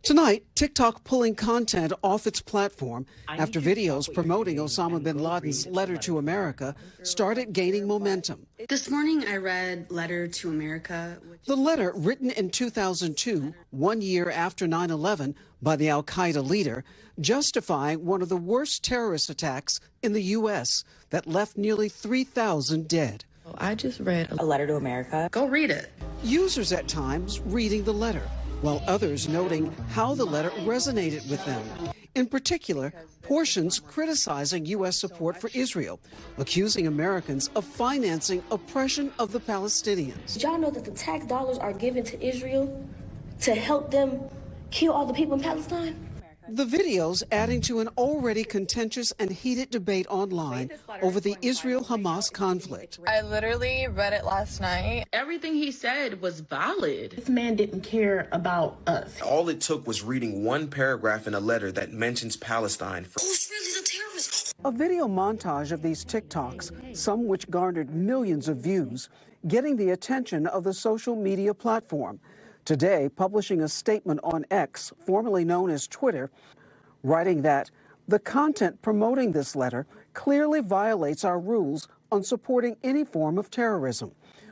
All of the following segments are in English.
Tonight, TikTok pulling content off its platform after videos promoting Osama bin Laden's letter to America started gaining momentum. This morning I read Letter to America. The letter, written in 2002, 1 year after 9/11, by the al-Qaeda leader, justifying one of the worst terrorist attacks in the U.S. that left nearly 3,000 dead. I just read A Letter to America. Go read it. Users at times reading the letter, while others noting how the letter resonated with them. In particular, portions criticizing U.S. support for Israel, accusing Americans of financing oppression of the Palestinians. Did y'all know that the tax dollars are given to Israel to help them kill all the people in Palestine? The videos adding to an already contentious and heated debate online over the Israel-Hamas conflict. I literally read it last night. Everything he said was valid. This man didn't care about us. All it took was reading one paragraph in a letter that mentions Palestine. Who's really the terrorist? A video montage of these TikToks, some which garnered millions of views, getting the attention of the social media platform. Today, publishing a statement on X, formerly known as Twitter, writing that the content promoting this letter clearly violates our rules on supporting any form of terrorism.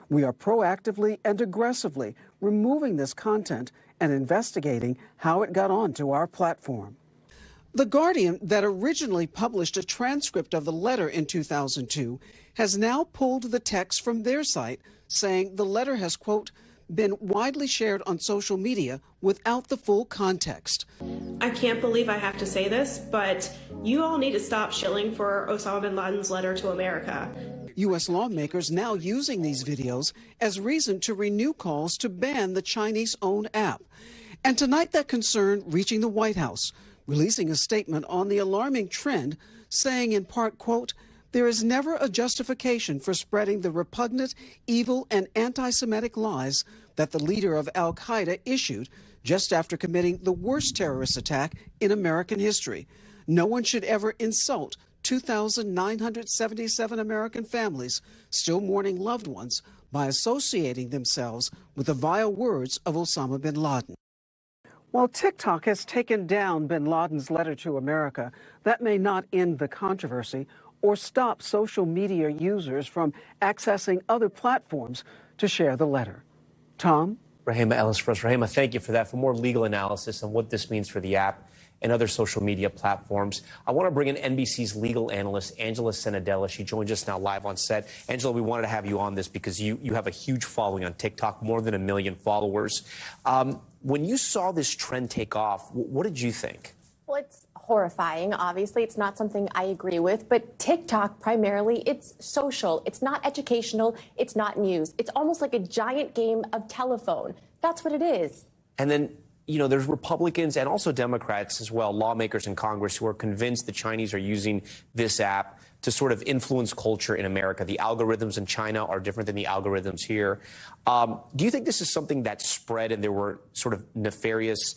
We are proactively and aggressively removing this content and investigating how it got onto our platform. The Guardian, that originally published a transcript of the letter in 2002, has now pulled the text from their site, saying the letter has, quote, been widely shared on social media without the full context. I can't believe I have to say this, but you all need to stop shilling for Osama bin Laden's letter to America. U.S. lawmakers now using these videos as reason to renew calls to ban the Chinese-owned app. And tonight that concern reaching the White House, releasing a statement on the alarming trend, saying in part, quote, there is never a justification for spreading the repugnant, evil, and anti-Semitic lies that the leader of al-Qaeda issued just after committing the worst terrorist attack in American history. No one should ever insult 2,977 American families still mourning loved ones by associating themselves with the vile words of Osama bin Laden. While TikTok has taken down bin Laden's letter to America, that may not end the controversy or stop social media users from accessing other platforms to share the letter. Tom? Rahima Ellis for us. Rahima, thank you for that. For more legal analysis on what this means for the app and other social media platforms, I want to bring in NBC's legal analyst, Angela Senadella. She joins us now live on set. Angela, we wanted to have you on this because you have a huge following on TikTok, more than 1 million followers. When you saw this trend take off, what did you think? Well, it's horrifying. Obviously, it's not something I agree with, but TikTok primarily, it's social. It's not educational. It's not news. It's almost like a giant game of telephone. That's what it is. And then, you know, there's Republicans and also Democrats as well, lawmakers in Congress who are convinced the Chinese are using this app to sort of influence culture in America. The algorithms in China are different than the algorithms here. Do you think this is something that spread and there were sort of nefarious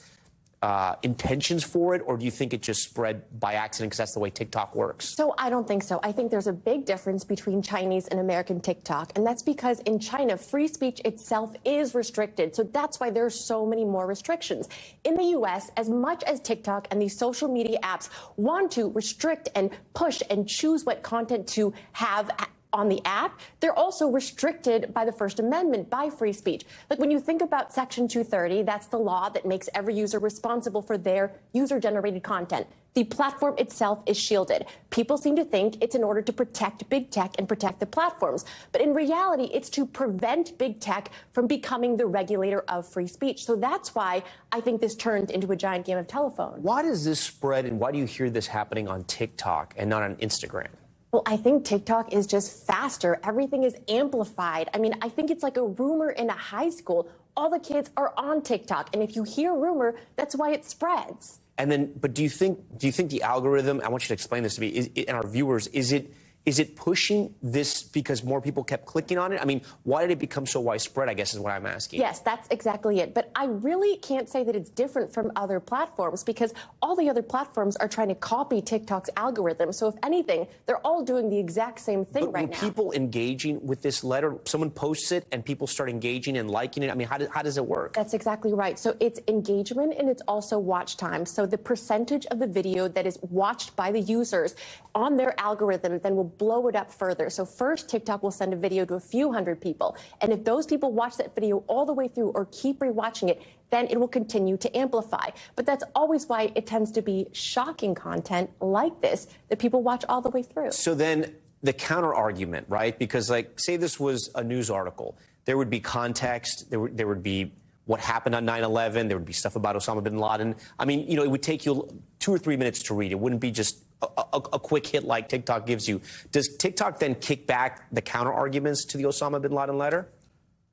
intentions for it, or do you think it just spread by accident because that's the way TikTok works? So I don't think so. I think there's a big difference between Chinese and American TikTok, and that's because in China, free speech itself is restricted. So that's why there are so many more restrictions. In the U.S., as much as TikTok and these social media apps want to restrict and push and choose what content to have on the app, they're also restricted by the First Amendment, by free speech. Like when you think about Section 230, that's the law that makes every user responsible for their user-generated content. The platform itself is shielded. People seem to think it's in order to protect big tech and protect the platforms. But in reality, it's to prevent big tech from becoming the regulator of free speech. So that's why I think this turned into a giant game of telephone. Why does this spread, and why do you hear this happening on TikTok and not on Instagram? Well, I think TikTok is just faster. Everything is amplified. I mean, I think it's like a rumor in a high school. All the kids are on TikTok. And if you hear rumor, that's why it spreads. And then, but do you think the algorithm, I want you to explain this to me, and our viewers, is it Is it pushing this because more people kept clicking on it? I mean, why did it become so widespread, I guess is what I'm asking. Yes, that's exactly it. But I really can't say that it's different from other platforms because all the other platforms are trying to copy TikTok's algorithm. So if anything, they're all doing the exact same thing right now. But were people engaging with this letter? Someone posts it and people start engaging and liking it? I mean, how does it work? That's exactly right. So it's engagement and it's also watch time. So the percentage of the video that is watched by the users on their algorithm then will blow it up further. So first, TikTok will send a video to a few hundred people. And if those people watch that video all the way through or keep rewatching it, then it will continue to amplify. But that's always why it tends to be shocking content like this that people watch all the way through. So then the counter argument, right? Because like, say this was a news article, there would be context, there would be what happened on 9/11, there would be stuff about Osama bin Laden. I mean, you know, it would take you 2 or 3 minutes to read. It wouldn't be just a quick hit like TikTok gives you. Does TikTok then kick back the counter arguments to the Osama bin Laden letter?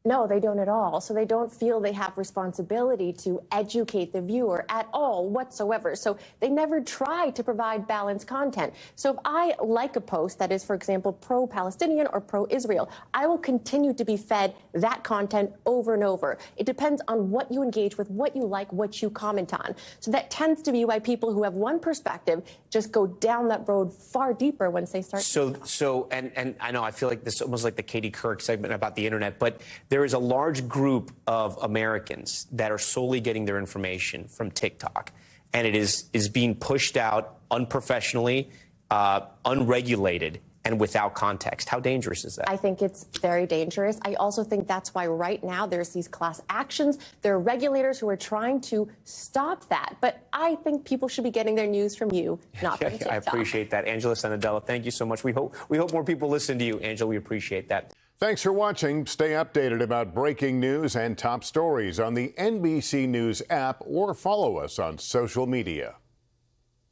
No, they don't at all. So they don't feel they have responsibility to educate the viewer at all whatsoever. So they never try to provide balanced content. So if I like a post that is, for example, pro-Palestinian or pro-Israel, I will continue to be fed that content over and over. It depends on what you engage with, what you like, what you comment on. So that tends to be why people who have one perspective just go down that road far deeper once they start. And I know I feel like this is almost like the Katie Couric segment about the internet, but there is a large group of Americans that are solely getting their information from TikTok, and it is being pushed out unprofessionally, unregulated, and without context. How dangerous is that? I think it's very dangerous. I also think that's why right now there's these class actions. There are regulators who are trying to stop that. But I think people should be getting their news from you, not from TikTok. I appreciate that. Angela Sanadella, thank you so much. We hope more people listen to you, Angela. We appreciate that. Thanks for watching. Stay updated about breaking news and top stories on the NBC News app or follow us on social media.